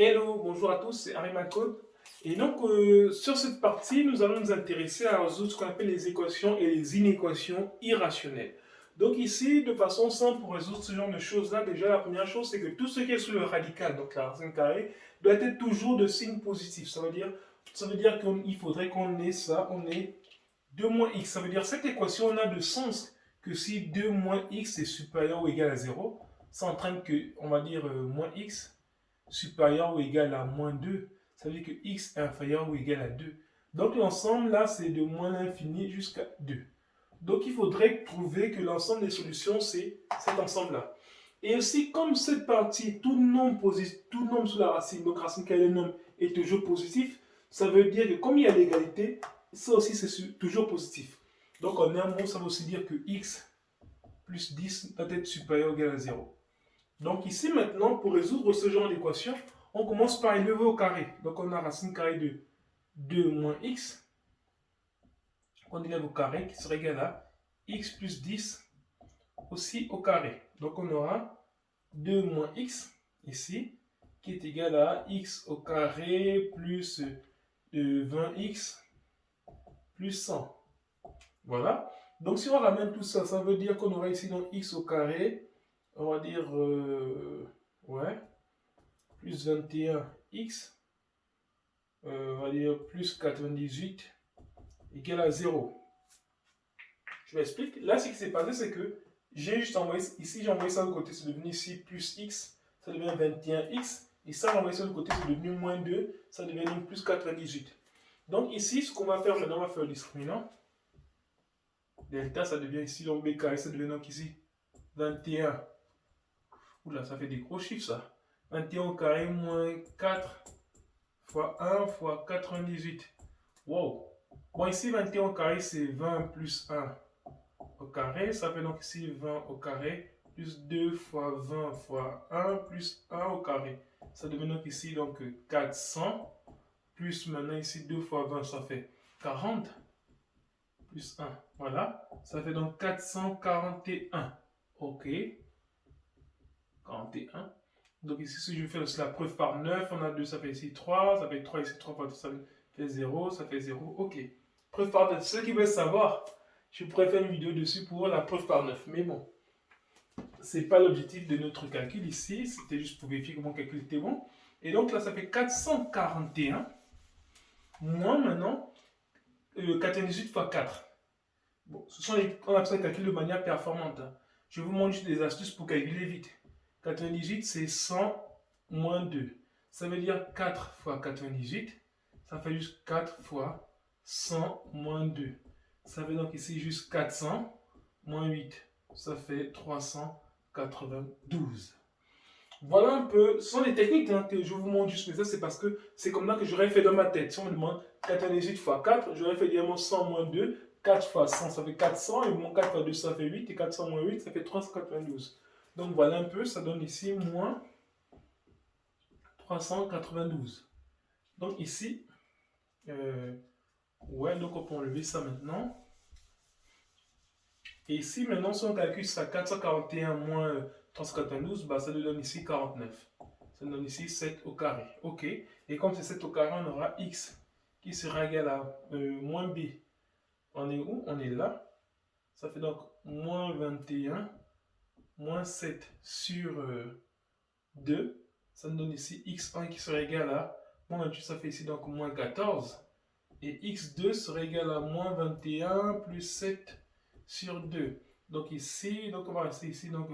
Hello, bonjour à tous, c'est Harry Macode. Et donc, sur cette partie, nous allons nous intéresser à résoudre ce qu'on appelle les équations et les inéquations irrationnelles. Donc ici, de façon simple, pour résoudre ce genre de choses-là, déjà la première chose, c'est que tout ce qui est sous le radical, donc la racine carrée, doit être toujours de signe positif. Ça veut dire qu'il faudrait qu'on ait ça, on ait 2 moins x. Ça veut dire que cette équation n'a de sens que si 2 moins x est supérieur ou égal à 0. Ça entraîne que, on va dire, moins x supérieur ou égal à moins 2, ça veut dire que x est inférieur ou égal à 2. Donc l'ensemble là, c'est de moins l'infini jusqu'à 2. Donc il faudrait trouver que l'ensemble des solutions, c'est cet ensemble-là. Et aussi, comme cette partie, tout nombre sous la racine, donc racine carrée de nombre est toujours positif, ça veut dire que comme il y a l'égalité, ça aussi c'est toujours positif. Donc en un mot, ça veut aussi dire que x plus 10 doit être supérieur ou égal à 0. Donc ici maintenant, pour résoudre ce genre d'équation, on commence par élever au carré. Donc on a racine carrée de 2 moins x, qu'on élève au carré, qui serait égal à x plus 10 aussi au carré. Donc on aura 2 moins x ici, qui est égal à x au carré plus 20x plus 100. Voilà. Donc si on ramène tout ça, ça veut dire qu'on aura ici donc x au carré, on va dire, ouais, plus 21x, on va dire plus 98 égale à 0. Je m'explique. Là, ce qui s'est passé, c'est que j'ai juste envoyé, ici j'ai envoyé ça de côté, c'est devenu ici plus x, ça devient 21x, et ça j'ai envoyé ça de côté, c'est devenu moins 2, ça devient donc plus 98. Donc ici, ce qu'on va faire maintenant, on va faire le discriminant. Delta, ça devient ici, donc b carré, ça devient donc ici 21. Oula, ça fait des gros chiffres ça. 21 au carré moins 4 fois 1 fois 98. Wow. Bon, ici, 21 au carré, c'est 20 plus 1 au carré. Ça fait donc ici 20 au carré plus 2 fois 20 fois 1 plus 1 au carré. Ça devient donc ici donc 400 plus maintenant ici 2 fois 20, ça fait 40 plus 1. Voilà. Ça fait donc 441. OK. 41. Donc ici, si je fais aussi la preuve par 9, on a 2, ça fait ici 3, ça fait 3 ici, 3 par 2, ça fait 0, ça fait 0, ok. Preuve par 9, ceux qui veulent savoir, je pourrais faire une vidéo dessus pour la preuve par 9, mais bon, c'est pas l'objectif de notre calcul ici, c'était juste pour vérifier que mon calcul était bon. Et donc là, ça fait 441, moins maintenant, 98 fois 4. Bon, on appelle ça le calcul de manière performante. Je vous montre juste des astuces pour calculer vite. 98, c'est 100 moins 2. Ça veut dire 4 fois 98. Ça fait juste 4 fois 100 moins 2. Ça fait donc ici juste 400 moins 8. Ça fait 392. Voilà un peu. Ce sont des techniques que je vous montre juste, mais ça c'est parce que c'est comme ça que j'aurais fait dans ma tête. Si on me demande 98 fois 4, j'aurais fait directement 100 moins 2. 4 fois 100, ça fait 400. Et mon 4 fois 2, ça fait 8. Et 400 moins 8, ça fait 392. Donc voilà un peu, ça donne ici moins 392. Donc ici, ouais, donc on peut enlever ça maintenant. Et ici, maintenant, si on calcule ça, 441 moins 392, bah, ça nous donne ici 49. Ça nous donne ici 7 au carré. OK. Et comme c'est 7 au carré, on aura x qui sera égal à moins b. On est où? On est là. Ça fait donc moins 21 moins 7 sur 2. Ça nous donne ici x1 qui sera égal à moins 28, ça fait ici donc moins 14. Et x2 serait égal à moins 21 plus 7 sur 2. Donc ici, donc on va rester ici, donc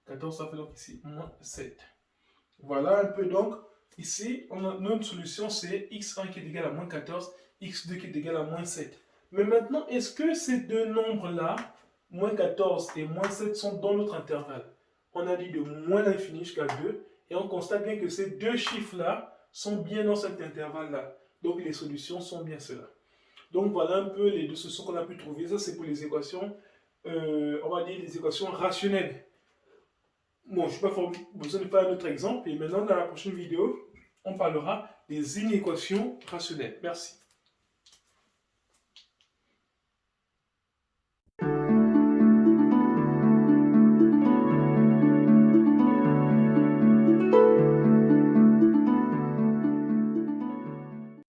14, ça fait donc ici moins 7. Voilà un peu donc. Ici, notre solution c'est x1 qui est égal à moins 14, x2 qui est égal à moins 7. Mais maintenant, est-ce que ces deux nombres-là, moins 14 et moins 7, sont dans notre intervalle? On a dit de moins l'infini jusqu'à 2, et on constate bien que ces deux chiffres-là sont bien dans cet intervalle-là. Donc les solutions sont bien celles-là. Donc voilà un peu les deux solutions qu'on a pu trouver. Ça c'est pour les équations, on va dire les équations rationnelles. Bon, je n'ai pas besoin de faire un autre exemple. Et maintenant, dans la prochaine vidéo, on parlera des inéquations rationnelles. Merci.